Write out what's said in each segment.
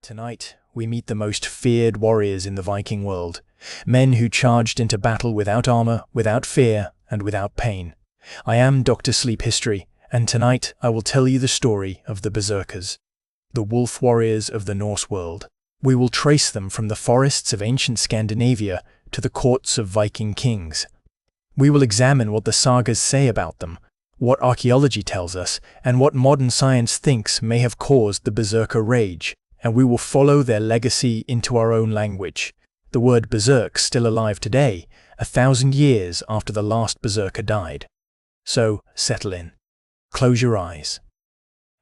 Tonight, we meet the most feared warriors in the Viking world, men who charged into battle without armor, without fear, and without pain. I am Dr. Sleep History, and tonight I will tell you the story of the Berserkers, the wolf warriors of the Norse world. We will trace them from the forests of ancient Scandinavia to the courts of Viking kings. We will examine what the sagas say about them, what archaeology tells us, and what modern science thinks may have caused the Berserker rage. And we will follow their legacy into our own language. The word berserk still alive today, 1,000 years after the last berserker died. So, settle in, close your eyes,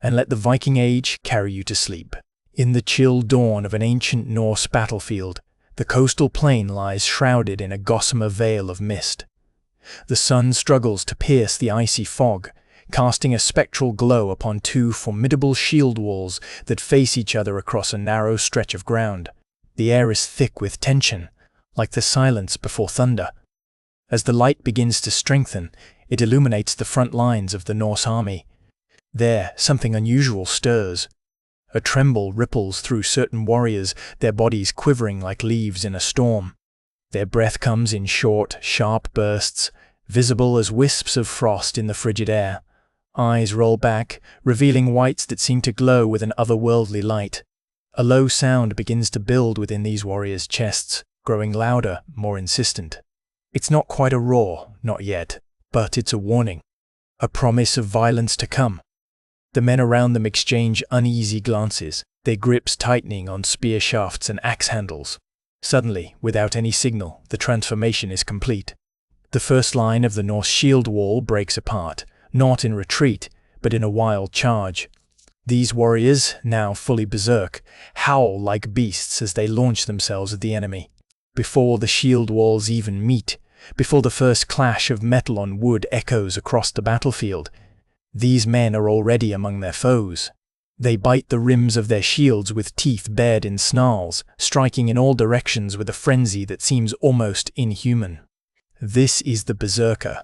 and let the Viking Age carry you to sleep. In the chill dawn of an ancient Norse battlefield, the coastal plain lies shrouded in a gossamer veil of mist. The sun struggles to pierce the icy fog, casting a spectral glow upon two formidable shield walls that face each other across a narrow stretch of ground. The air is thick with tension, like the silence before thunder. As the light begins to strengthen, it illuminates the front lines of the Norse army. There, something unusual stirs. A tremble ripples through certain warriors, their bodies quivering like leaves in a storm. Their breath comes in short, sharp bursts, visible as wisps of frost in the frigid air. Eyes roll back, revealing whites that seem to glow with an otherworldly light. A low sound begins to build within these warriors' chests, growing louder, more insistent. It's not quite a roar, not yet, but it's a warning, a promise of violence to come. The men around them exchange uneasy glances, their grips tightening on spear shafts and axe handles. Suddenly, without any signal, the transformation is complete. The first line of the Norse shield wall breaks apart, not in retreat, but in a wild charge. These warriors, now fully berserk, howl like beasts as they launch themselves at the enemy. Before the shield walls even meet, before the first clash of metal on wood echoes across the battlefield, these men are already among their foes. They bite the rims of their shields with teeth bared in snarls, striking in all directions with a frenzy that seems almost inhuman. This is the Berserker.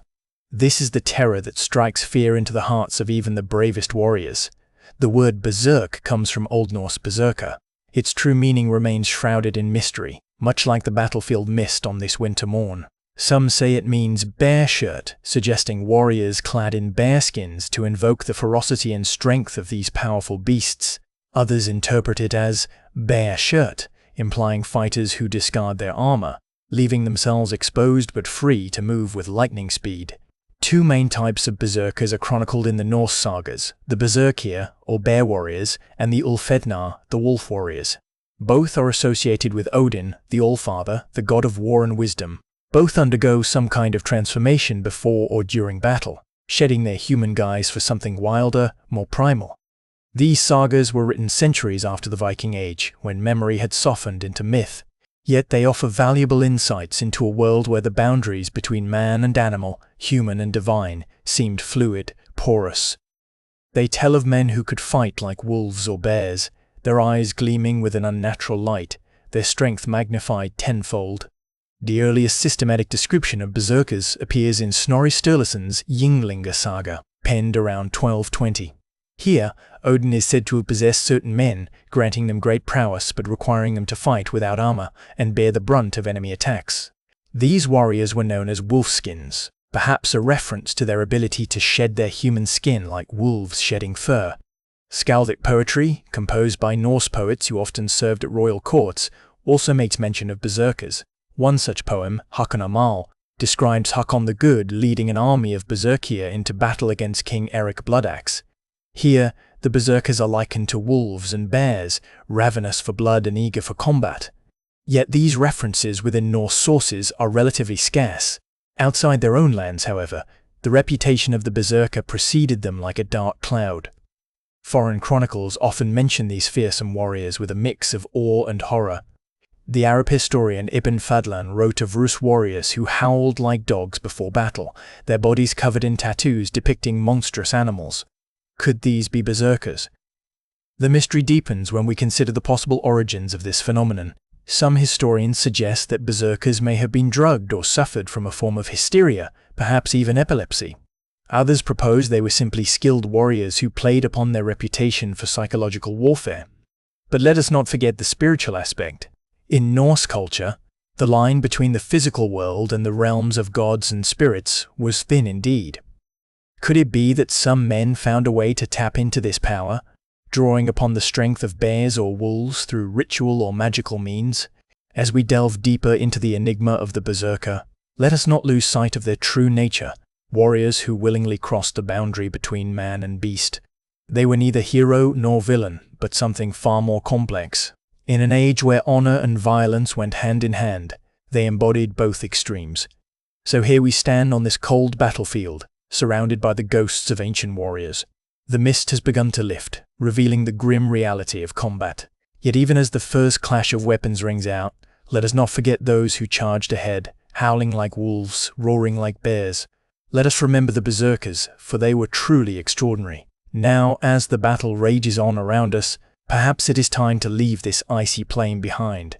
This is the terror that strikes fear into the hearts of even the bravest warriors. The word berserk comes from Old Norse berserker. Its true meaning remains shrouded in mystery, much like the battlefield mist on this winter morn. Some say it means bear shirt, suggesting warriors clad in bearskins to invoke the ferocity and strength of these powerful beasts. Others interpret it as bear shirt, implying fighters who discard their armor, leaving themselves exposed but free to move with lightning speed. Two main types of berserkers are chronicled in the Norse sagas, the Berserkir, or bear warriors, and the Ulfednar, the wolf warriors. Both are associated with Odin, the Allfather, the god of war and wisdom. Both undergo some kind of transformation before or during battle, shedding their human guise for something wilder, more primal. These sagas were written centuries after the Viking Age, when memory had softened into myth. Yet they offer valuable insights into a world where the boundaries between man and animal, human and divine, seemed fluid, porous. They tell of men who could fight like wolves or bears, their eyes gleaming with an unnatural light, their strength magnified tenfold. The earliest systematic description of berserkers appears in Snorri Sturluson's Ynglinga saga, penned around 1220. Here, Odin is said to have possessed certain men, granting them great prowess but requiring them to fight without armor and bear the brunt of enemy attacks. These warriors were known as wolfskins, perhaps a reference to their ability to shed their human skin like wolves shedding fur. Skaldic poetry, composed by Norse poets who often served at royal courts, also makes mention of berserkers. One such poem, Hakon Amal, describes Hakon the Good leading an army of berserkir into battle against King Eric Bloodaxe. Here, the berserkers are likened to wolves and bears, ravenous for blood and eager for combat. Yet these references within Norse sources are relatively scarce. Outside their own lands, however, the reputation of the berserker preceded them like a dark cloud. Foreign chronicles often mention these fearsome warriors with a mix of awe and horror. The Arab historian Ibn Fadlan wrote of Rus warriors who howled like dogs before battle, their bodies covered in tattoos depicting monstrous animals. Could these be berserkers? The mystery deepens when we consider the possible origins of this phenomenon. Some historians suggest that berserkers may have been drugged or suffered from a form of hysteria, perhaps even epilepsy. Others propose they were simply skilled warriors who played upon their reputation for psychological warfare. But let us not forget the spiritual aspect. In Norse culture, the line between the physical world and the realms of gods and spirits was thin indeed. Could it be that some men found a way to tap into this power, drawing upon the strength of bears or wolves through ritual or magical means? As we delve deeper into the enigma of the Berserker, let us not lose sight of their true nature, warriors who willingly crossed the boundary between man and beast. They were neither hero nor villain, but something far more complex. In an age where honor and violence went hand in hand, they embodied both extremes. So here we stand on this cold battlefield, surrounded by the ghosts of ancient warriors. The mist has begun to lift, revealing the grim reality of combat. Yet even as the first clash of weapons rings out, let us not forget those who charged ahead, howling like wolves, roaring like bears. Let us remember the Berserkers, for they were truly extraordinary. Now, as the battle rages on around us, perhaps it is time to leave this icy plain behind.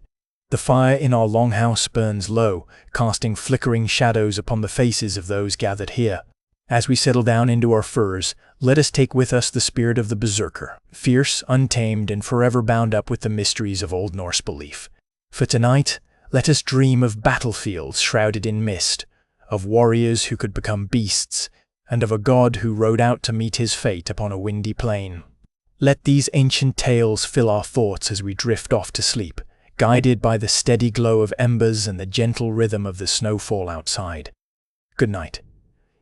The fire in our longhouse burns low, casting flickering shadows upon the faces of those gathered here. As we settle down into our furs, let us take with us the spirit of the Berserker, fierce, untamed, and forever bound up with the mysteries of Old Norse belief. For tonight, let us dream of battlefields shrouded in mist, of warriors who could become beasts, and of a god who rode out to meet his fate upon a windy plain. Let these ancient tales fill our thoughts as we drift off to sleep, guided by the steady glow of embers and the gentle rhythm of the snowfall outside. Good night.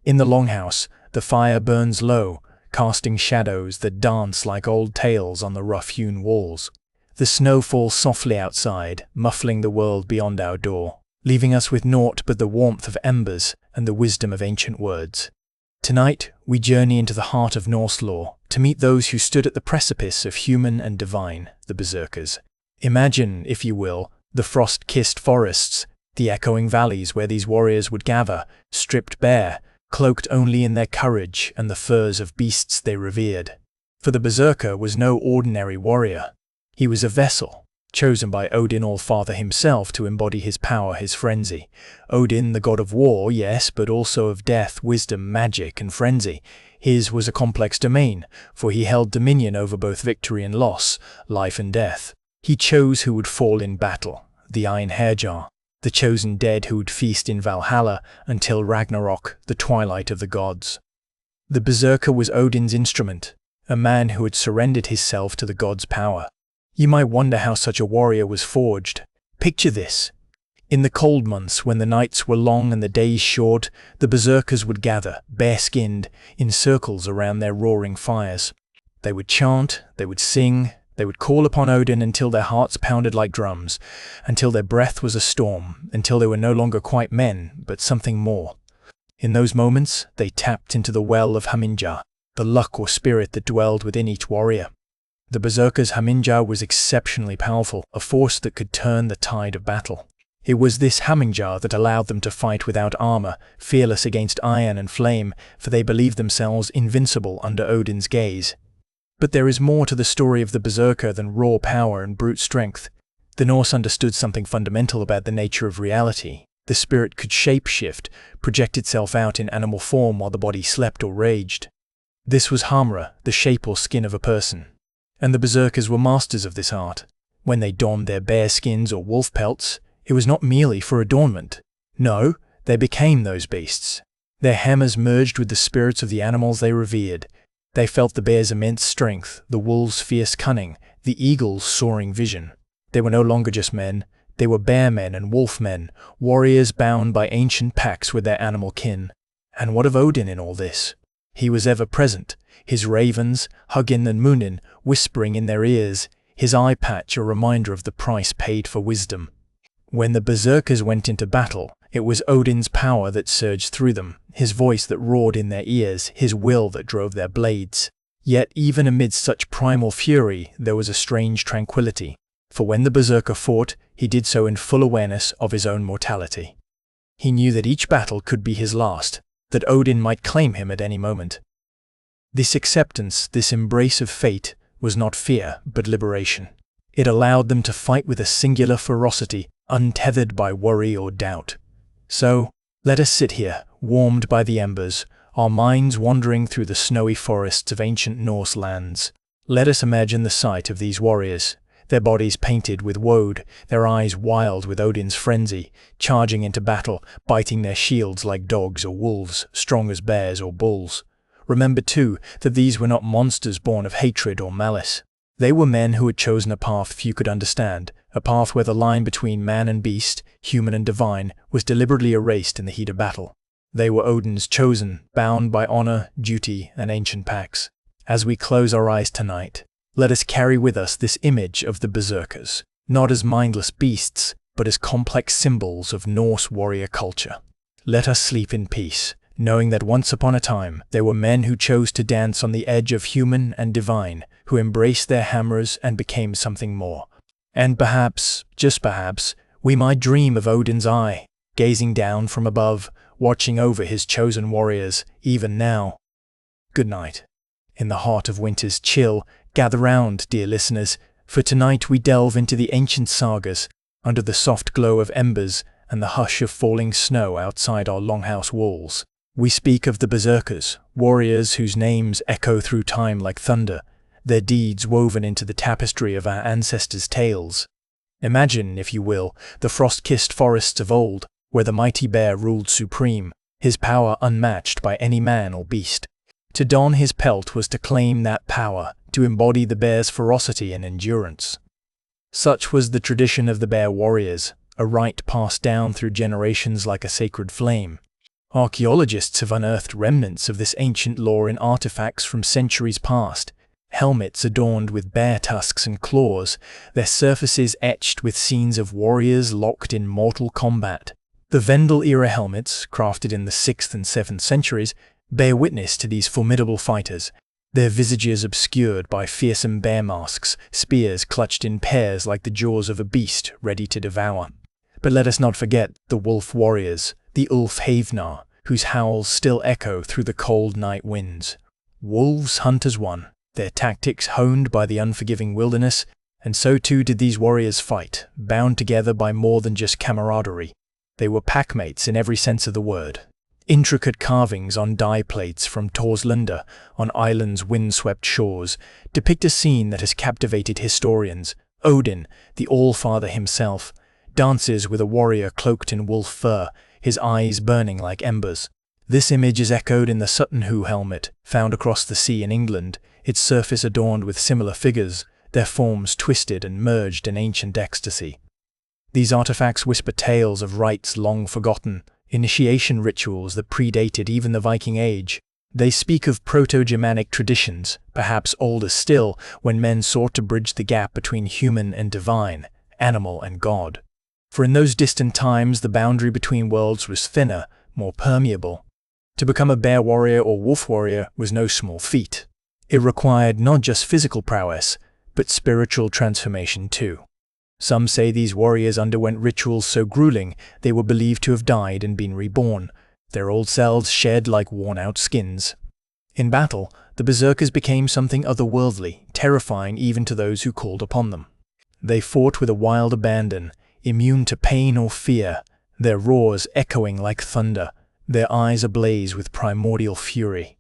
In the longhouse, the fire burns low, casting shadows that dance like old tales on the rough-hewn walls. The snow falls softly outside, muffling the world beyond our door, leaving us with naught but the warmth of embers and the wisdom of ancient words. Tonight, we journey into the heart of Norse lore to meet those who stood at the precipice of human and divine, the Berserkers. Imagine, if you will, the frost-kissed forests, the echoing valleys where these warriors would gather, stripped bare, cloaked only in their courage and the furs of beasts they revered. For the Berserker was no ordinary warrior. He was a vessel, chosen by Odin All-Father himself to embody his power, his frenzy. Odin, the god of war, yes, but also of death, wisdom, magic, and frenzy. His was a complex domain, for he held dominion over both victory and loss, life and death. He chose who would fall in battle, the Iron Hairjar, the chosen dead who would feast in Valhalla until Ragnarok, the twilight of the gods. The Berserker was Odin's instrument, a man who had surrendered himself to the god's power. You might wonder how such a warrior was forged. Picture this. In the cold months, when the nights were long and the days short, the Berserkers would gather, bare-skinned, in circles around their roaring fires. They would chant, they would sing, they would call upon Odin until their hearts pounded like drums, until their breath was a storm, until they were no longer quite men, but something more. In those moments, they tapped into the well of Haminja, the luck or spirit that dwelled within each warrior. The Berserker's Haminja was exceptionally powerful, a force that could turn the tide of battle. It was this Haminja that allowed them to fight without armor, fearless against iron and flame, for they believed themselves invincible under Odin's gaze. But there is more to the story of the Berserker than raw power and brute strength. The Norse understood something fundamental about the nature of reality. The spirit could shape-shift, project itself out in animal form while the body slept or raged. This was Hamra, the shape or skin of a person. And the Berserkers were masters of this art. When they donned their bear skins or wolf pelts, it was not merely for adornment. No, they became those beasts. Their hammers merged with the spirits of the animals they revered. They felt the bear's immense strength, the wolf's fierce cunning, the eagle's soaring vision. They were no longer just men. They were bear men and wolf men, warriors bound by ancient pacts with their animal kin. And what of Odin in all this? He was ever present, his ravens, Hugin and Munin, whispering in their ears, his eye patch a reminder of the price paid for wisdom. When the Berserkers went into battle, it was Odin's power that surged through them, his voice that roared in their ears, his will that drove their blades. Yet even amidst such primal fury, there was a strange tranquility. For when the Berserker fought, he did so in full awareness of his own mortality. He knew that each battle could be his last, that Odin might claim him at any moment. This acceptance, this embrace of fate, was not fear, but liberation. It allowed them to fight with a singular ferocity, untethered by worry or doubt. So, let us sit here, warmed by the embers, our minds wandering through the snowy forests of ancient Norse lands. Let us imagine the sight of these warriors, their bodies painted with woad, their eyes wild with Odin's frenzy, charging into battle, biting their shields like dogs or wolves, strong as bears or bulls. Remember, too, that these were not monsters born of hatred or malice. They were men who had chosen a path few could understand, a path where the line between man and beast, human and divine, was deliberately erased in the heat of battle. They were Odin's chosen, bound by honor, duty, and ancient pacts. As we close our eyes tonight, let us carry with us this image of the Berserkers, not as mindless beasts, but as complex symbols of Norse warrior culture. Let us sleep in peace, knowing that once upon a time there were men who chose to dance on the edge of human and divine, who embraced their hammers and became something more. And perhaps, just perhaps, we might dream of Odin's eye, gazing down from above, watching over his chosen warriors, even now. Good night. In the heart of winter's chill, gather round, dear listeners, for tonight we delve into the ancient sagas, under the soft glow of embers and the hush of falling snow outside our longhouse walls. We speak of the Berserkers, warriors whose names echo through time like thunder, their deeds woven into the tapestry of our ancestors' tales. Imagine, if you will, the frost-kissed forests of old, where the mighty bear ruled supreme, his power unmatched by any man or beast. To don his pelt was to claim that power, to embody the bear's ferocity and endurance. Such was the tradition of the bear warriors, a rite passed down through generations like a sacred flame. Archaeologists have unearthed remnants of this ancient lore in artifacts from centuries past, helmets adorned with bear tusks and claws, their surfaces etched with scenes of warriors locked in mortal combat. The Vendel-era helmets, crafted in the 6th and 7th centuries, bear witness to these formidable fighters, their visages obscured by fearsome bear masks, spears clutched in pairs like the jaws of a beast ready to devour. But let us not forget the wolf warriors, the Ulfhavnar, whose howls still echo through the cold night winds. Wolves hunt as one, their tactics honed by the unforgiving wilderness, and so too did these warriors fight, bound together by more than just camaraderie. They were packmates in every sense of the word. Intricate carvings on dye plates from Torslanda, on islands' wind-swept shores, depict a scene that has captivated historians. Odin, the All-Father himself, dances with a warrior cloaked in wolf fur, his eyes burning like embers. This image is echoed in the Sutton Hoo helmet, found across the sea in England, its surface adorned with similar figures, their forms twisted and merged in ancient ecstasy. These artifacts whisper tales of rites long forgotten, initiation rituals that predated even the Viking Age. They speak of proto-Germanic traditions, perhaps older still, when men sought to bridge the gap between human and divine, animal and god. For in those distant times the boundary between worlds was thinner, more permeable. To become a bear warrior or wolf warrior was no small feat. It required not just physical prowess, but spiritual transformation too. Some say these warriors underwent rituals so grueling they were believed to have died and been reborn, their old selves shed like worn-out skins. In battle, the Berserkers became something otherworldly, terrifying even to those who called upon them. They fought with a wild abandon, immune to pain or fear, their roars echoing like thunder, their eyes ablaze with primordial fury.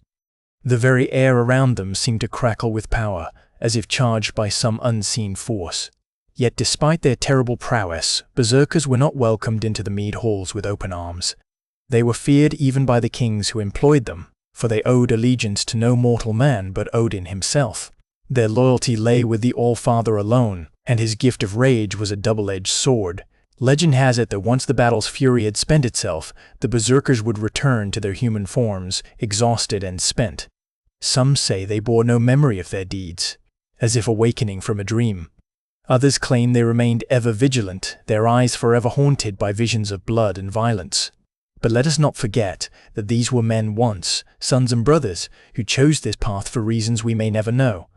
The very air around them seemed to crackle with power, as if charged by some unseen force. Yet despite their terrible prowess, Berserkers were not welcomed into the mead halls with open arms. They were feared even by the kings who employed them, for they owed allegiance to no mortal man but Odin himself. Their loyalty lay with the All-Father alone, and his gift of rage was a double-edged sword. Legend has it that once the battle's fury had spent itself, the Berserkers would return to their human forms, exhausted and spent. Some say they bore no memory of their deeds, as if awakening from a dream. Others claim they remained ever vigilant, their eyes forever haunted by visions of blood and violence. But let us not forget that these were men once, sons and brothers, who chose this path for reasons we may never know.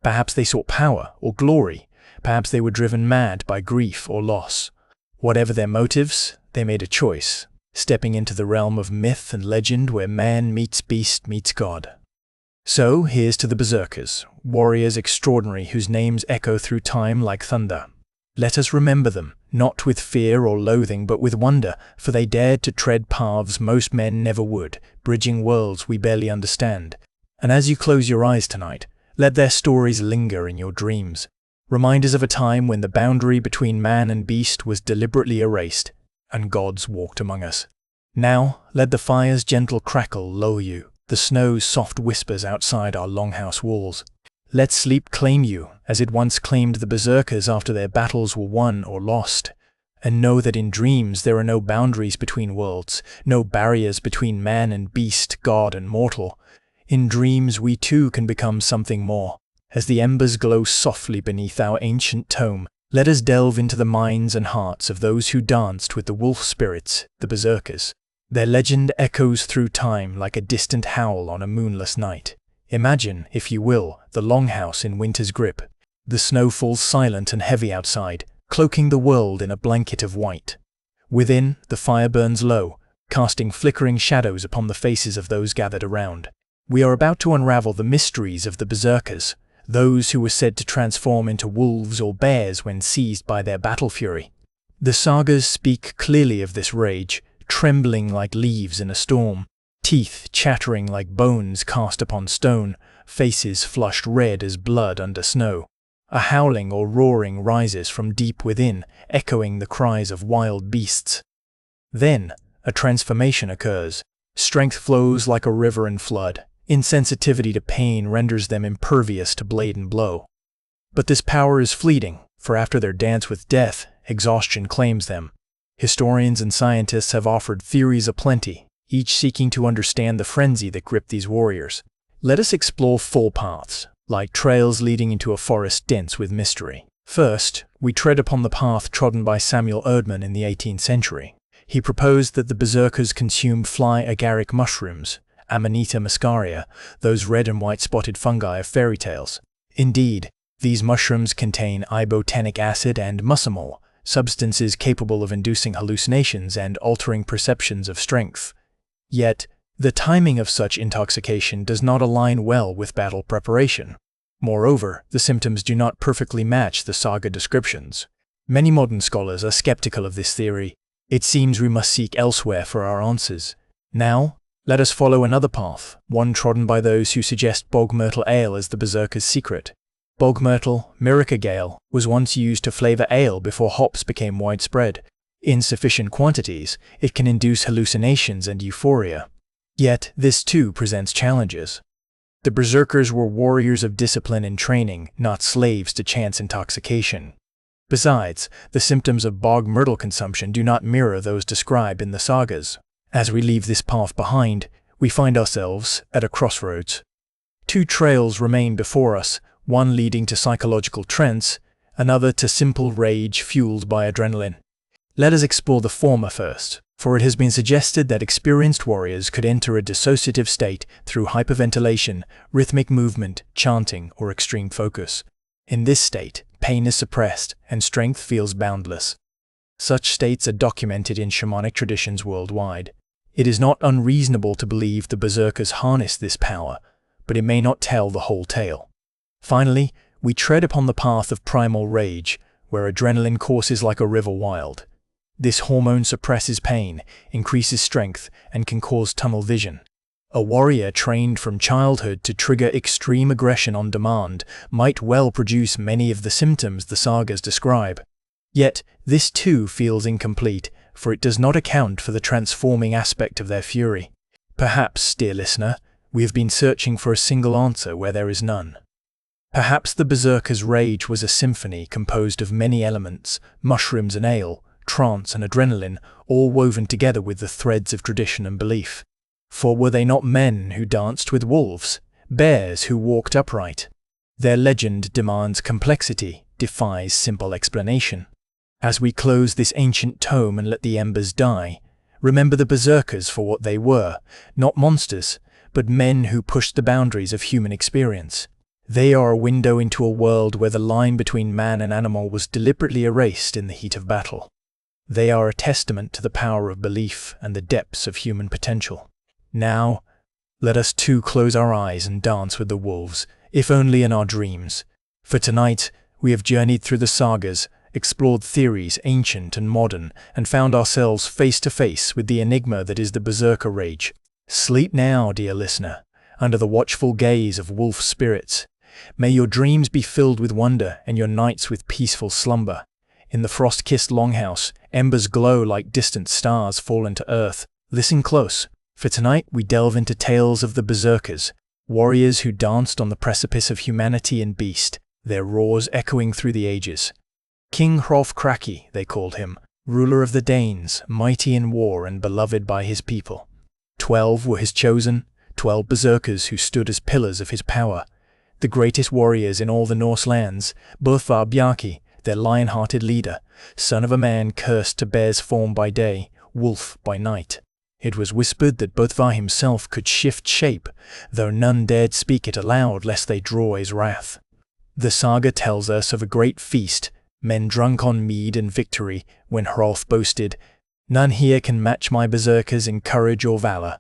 Perhaps they sought power or glory, perhaps they were driven mad by grief or loss. Whatever their motives, they made a choice, stepping into the realm of myth and legend where man meets beast meets god. So here's to the Berserkers, warriors extraordinary whose names echo through time like thunder. Let us remember them, not with fear or loathing but with wonder, for they dared to tread paths most men never would, bridging worlds we barely understand. And as you close your eyes tonight, let their stories linger in your dreams. reminders of a time when the boundary between man and beast was deliberately erased, and gods walked among us. Now, let the fire's gentle crackle lull you, the snow's soft whispers outside our longhouse walls. Let sleep claim you, as it once claimed the berserkers after their battles were won or lost. And know that in dreams there are no boundaries between worlds, no barriers between man and beast, god and mortal. In dreams we too can become something more. As the embers glow softly beneath our ancient tome, let us delve into the minds and hearts of those who danced with the wolf spirits, the berserkers. Their legend echoes through time like a distant howl on a moonless night. Imagine, if you will, the longhouse in winter's grip. The snow falls silent and heavy outside, cloaking the world in a blanket of white. Within, the fire burns low, casting flickering shadows upon the faces of those gathered around. We are about to unravel the mysteries of the berserkers, those who were said to transform into wolves or bears when seized by their battle fury. The sagas speak clearly of this rage, trembling like leaves in a storm, teeth chattering like bones cast upon stone, faces flushed red as blood under snow. A howling or roaring rises from deep within, echoing the cries of wild beasts. Then, a transformation occurs. Strength flows like a river in flood. Insensitivity to pain renders them impervious to blade and blow. But this power is fleeting, for after their dance with death, exhaustion claims them. Historians and scientists have offered theories aplenty, each seeking to understand the frenzy that gripped these warriors. Let us explore four paths, like trails leading into a forest dense with mystery. First, we tread upon the path trodden by Samuel Erdmann in the 18th century. He proposed that the berserkers consume fly agaric mushrooms, Amanita muscaria, those red and white spotted fungi of fairy tales. Indeed, these mushrooms contain ibotenic acid and muscimol, substances capable of inducing hallucinations and altering perceptions of strength. Yet, the timing of such intoxication does not align well with battle preparation. Moreover, the symptoms do not perfectly match the saga descriptions. Many modern scholars are skeptical of this theory. It seems we must seek elsewhere for our answers. Now, let us follow another path, one trodden by those who suggest bog myrtle ale as the berserker's secret. Bog myrtle, Myrica gale, was once used to flavor ale before hops became widespread. In sufficient quantities, it can induce hallucinations and euphoria. Yet, this too presents challenges. The berserkers were warriors of discipline and training, not slaves to chance intoxication. Besides, the symptoms of bog myrtle consumption do not mirror those described in the sagas. As we leave this path behind, we find ourselves at a crossroads. Two trails remain before us, one leading to psychological trance, another to simple rage fueled by adrenaline. Let us explore the former first, for it has been suggested that experienced warriors could enter a dissociative state through hyperventilation, rhythmic movement, chanting, or extreme focus. In this state, pain is suppressed and strength feels boundless. Such states are documented in shamanic traditions worldwide. It is not unreasonable to believe the berserkers harnessed this power, but it may not tell the whole tale. Finally, we tread upon the path of primal rage, where adrenaline courses like a river wild. This hormone suppresses pain, increases strength, and can cause tunnel vision. A warrior trained from childhood to trigger extreme aggression on demand might well produce many of the symptoms the sagas describe. Yet, this too feels incomplete, for it does not account for the transforming aspect of their fury. Perhaps, dear listener, we have been searching for a single answer where there is none. Perhaps the berserker's rage was a symphony composed of many elements, mushrooms and ale, trance and adrenaline, all woven together with the threads of tradition and belief. For were they not men who danced with wolves, bears who walked upright? Their legend demands complexity, defies simple explanation. As we close this ancient tome and let the embers die, remember the berserkers for what they were, not monsters, but men who pushed the boundaries of human experience. They are a window into a world where the line between man and animal was deliberately erased in the heat of battle. They are a testament to the power of belief and the depths of human potential. Now, let us too close our eyes and dance with the wolves, if only in our dreams. For tonight, we have journeyed through the sagas, explored theories ancient and modern, and found ourselves face to face with the enigma that is the berserker rage. Sleep now, dear listener, under the watchful gaze of wolf spirits, May your dreams be filled with wonder and your nights with peaceful slumber. In the frost-kissed longhouse, embers glow like distant stars fallen to earth. Listen close, for tonight we delve into tales of the Berserkers, warriors who danced on the precipice of humanity and beast, their roars echoing through the ages. King Hrólf Kraki, they called him, ruler of the Danes, mighty in war and beloved by his people. 12 were his chosen, 12 berserkers who stood as pillars of his power. The greatest warriors in all the Norse lands, Böðvar Bjarki, their lion-hearted leader, son of a man cursed to bear's form by day, wolf by night. It was whispered that Böðvar himself could shift shape, though none dared speak it aloud lest they draw his wrath. The saga tells us of a great feast, men drunk on mead and victory, when Hrólf boasted, "None here can match my berserkers in courage or valor."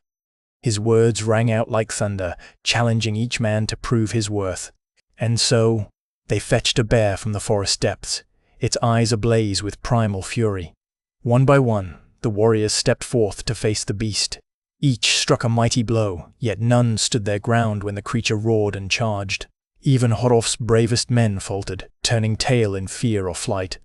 His words rang out like thunder, challenging each man to prove his worth. And so, they fetched a bear from the forest depths, its eyes ablaze with primal fury. One by one, the warriors stepped forth to face the beast. Each struck a mighty blow, yet none stood their ground when the creature roared and charged. Even Hrólf's bravest men faltered, turning tail in fear or flight.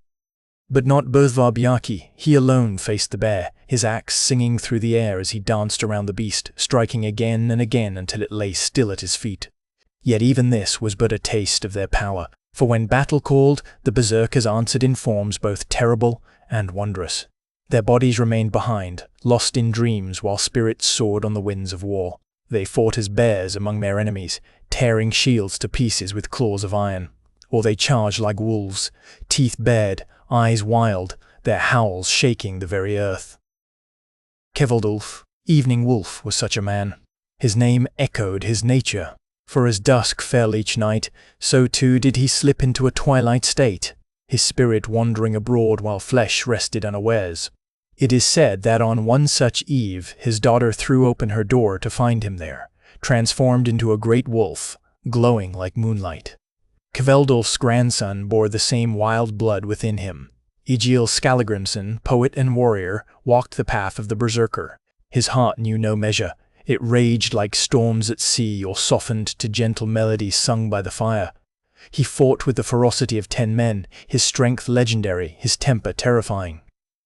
But not Böðvar Bjarki. He alone faced the bear, his axe singing through the air as he danced around the beast, striking again and again until it lay still at his feet. Yet even this was but a taste of their power, for when battle called, the berserkers answered in forms both terrible and wondrous. Their bodies remained behind, lost in dreams while spirits soared on the winds of war. They fought as bears among their enemies, tearing shields to pieces with claws of iron. Or they charged like wolves, teeth bared, eyes wild, their howls shaking the very earth. Kveldulf, Evening Wolf, was such a man. His name echoed his nature, for as dusk fell each night, so too did he slip into a twilight state, his spirit wandering abroad while flesh rested unawares. It is said that on one such eve his daughter threw open her door to find him there, transformed into a great wolf, glowing like moonlight. Kveldulf's grandson bore the same wild blood within him. Egil Skallagrimsson, poet and warrior, walked the path of the berserker. His heart knew no measure. It raged like storms at sea or softened to gentle melodies sung by the fire. He fought with the ferocity of 10 men, his strength legendary, his temper terrifying.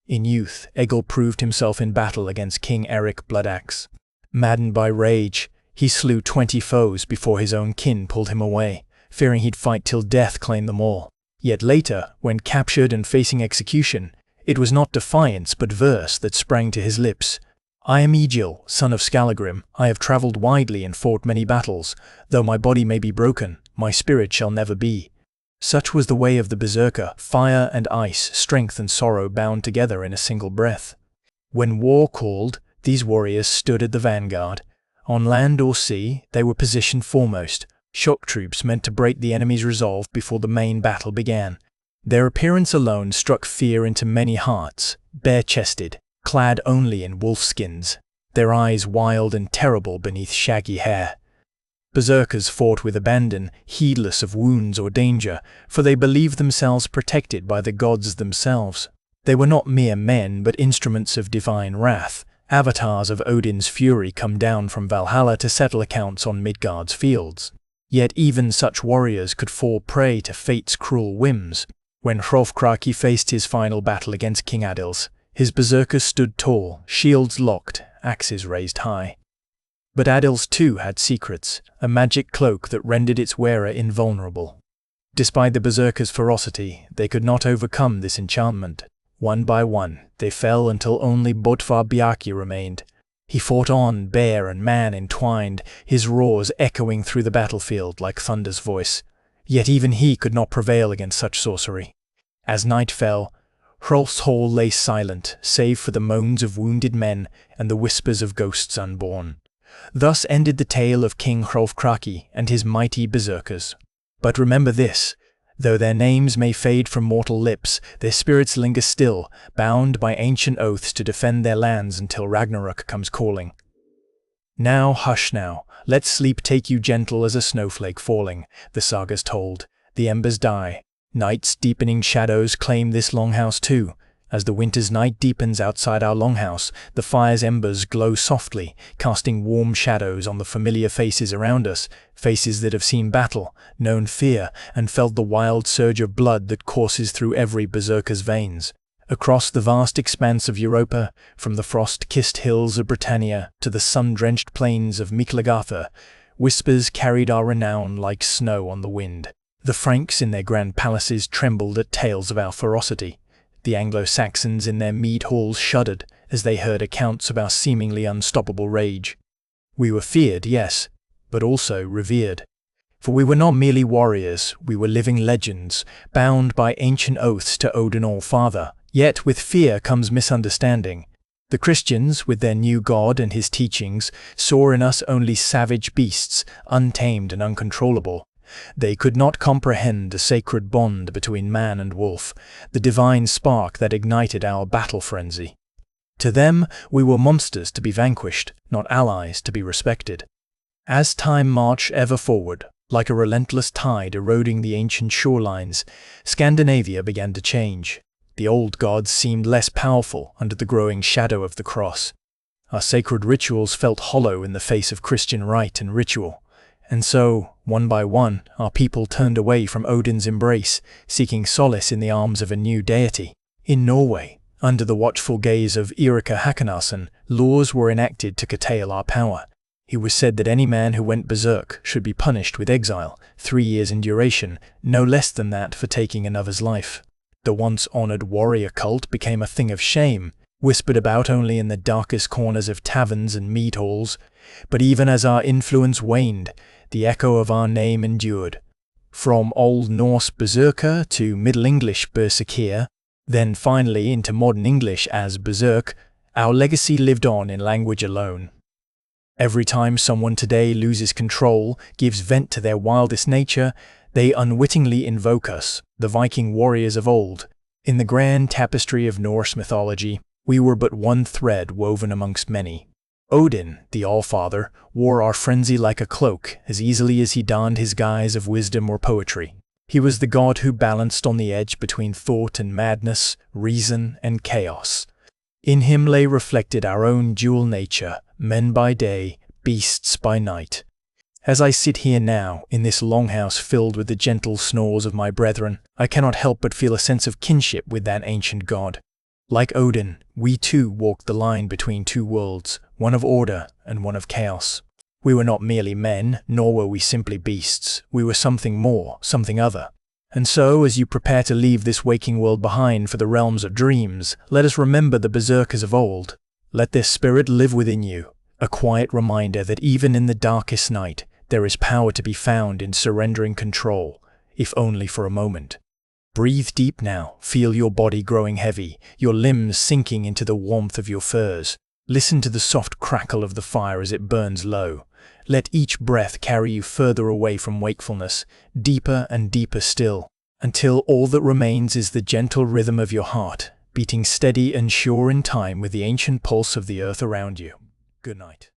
In youth, Egil proved himself in battle against King Agaric Bloodaxe. Maddened by rage, he slew 20 foes before his own kin pulled him away, fearing he'd fight till death claimed them all. Yet later, when captured and facing execution, it was not defiance but verse that sprang to his lips. "I am Egil, son of Skallagrim. I have travelled widely and fought many battles. Though my body may be broken, my spirit shall never be." Such was the way of the berserker, fire and ice, strength and sorrow bound together in a single breath. When war called, these warriors stood at the vanguard. On land or sea, they were positioned foremost, shock troops meant to break the enemy's resolve before the main battle began. Their appearance alone struck fear into many hearts, bare-chested, clad only in wolfskins, their eyes wild and terrible beneath shaggy hair. Berserkers fought with abandon, heedless of wounds or danger, for they believed themselves protected by the gods themselves. They were not mere men, but instruments of divine wrath, avatars of Odin's fury come down from Valhalla to settle accounts on Midgard's fields. Yet even such warriors could fall prey to fate's cruel whims. When Hrólf Kraki faced his final battle against King Adils, his berserkers stood tall, shields locked, axes raised high. But Adils too had secrets, a magic cloak that rendered its wearer invulnerable. Despite the berserkers' ferocity, they could not overcome this enchantment. One by one, they fell until only Böðvar Bjarki remained. He fought on, bear and man entwined, his roars echoing through the battlefield like thunder's voice. Yet even he could not prevail against such sorcery. As night fell, Hrólf's hall lay silent, save for the moans of wounded men and the whispers of ghosts unborn. Thus ended the tale of King Hrólf Kraki and his mighty berserkers. But remember this, though their names may fade from mortal lips, their spirits linger still, bound by ancient oaths to defend their lands until Ragnarok comes calling. Now, hush now, let sleep take you gentle as a snowflake falling, the sagas told. The embers die. Night's deepening shadows claim this longhouse too. As the winter's night deepens outside our longhouse, the fire's embers glow softly, casting warm shadows on the familiar faces around us, faces that have seen battle, known fear, and felt the wild surge of blood that courses through every berserker's veins. Across the vast expanse of Europa, from the frost-kissed hills of Britannia to the sun-drenched plains of Miklagartha, whispers carried our renown like snow on the wind. The Franks in their grand palaces trembled at tales of our ferocity. The Anglo-Saxons in their mead halls shuddered as they heard accounts of our seemingly unstoppable rage. We were feared, yes, but also revered. For we were not merely warriors, we were living legends, bound by ancient oaths to Odin All-Father. Yet with fear comes misunderstanding. The Christians, with their new God and his teachings, saw in us only savage beasts, untamed and uncontrollable. They could not comprehend the sacred bond between man and wolf, the divine spark that ignited our battle frenzy. To them, we were monsters to be vanquished, not allies to be respected. As time marched ever forward, like a relentless tide eroding the ancient shorelines, Scandinavia began to change. The old gods seemed less powerful under the growing shadow of the cross. Our sacred rituals felt hollow in the face of Christian rite and ritual. And so, one by one, our people turned away from Odin's embrace, seeking solace in the arms of a new deity. In Norway, under the watchful gaze of Eirik Hakanason, laws were enacted to curtail our power. It was said that any man who went berserk should be punished with exile, 3 years in duration, no less than that for taking another's life. The once honored warrior cult became a thing of shame, whispered about only in the darkest corners of taverns and mead halls. But even as our influence waned, the echo of our name endured. From Old Norse berserker to Middle English berserker, then finally into modern English as berserk, our legacy lived on in language alone. Every time someone today loses control, gives vent to their wildest nature, they unwittingly invoke us, the Viking warriors of old. In the grand tapestry of Norse mythology, we were but one thread woven amongst many. Odin, the All-Father, wore our frenzy like a cloak as easily as he donned his guise of wisdom or poetry. He was the god who balanced on the edge between thought and madness, reason and chaos. In him lay reflected our own dual nature, men by day, beasts by night. As I sit here now, in this longhouse filled with the gentle snores of my brethren, I cannot help but feel a sense of kinship with that ancient god. Like Odin, we too walked the line between two worlds, one of order and one of chaos. We were not merely men, nor were we simply beasts. We were something more, something other. And so, as you prepare to leave this waking world behind for the realms of dreams, let us remember the berserkers of old. Let their spirit live within you, a quiet reminder that even in the darkest night, there is power to be found in surrendering control, if only for a moment. Breathe deep now, feel your body growing heavy, your limbs sinking into the warmth of your furs. Listen to the soft crackle of the fire as it burns low. Let each breath carry you further away from wakefulness, deeper and deeper still, until all that remains is the gentle rhythm of your heart, beating steady and sure in time with the ancient pulse of the earth around you. Good night.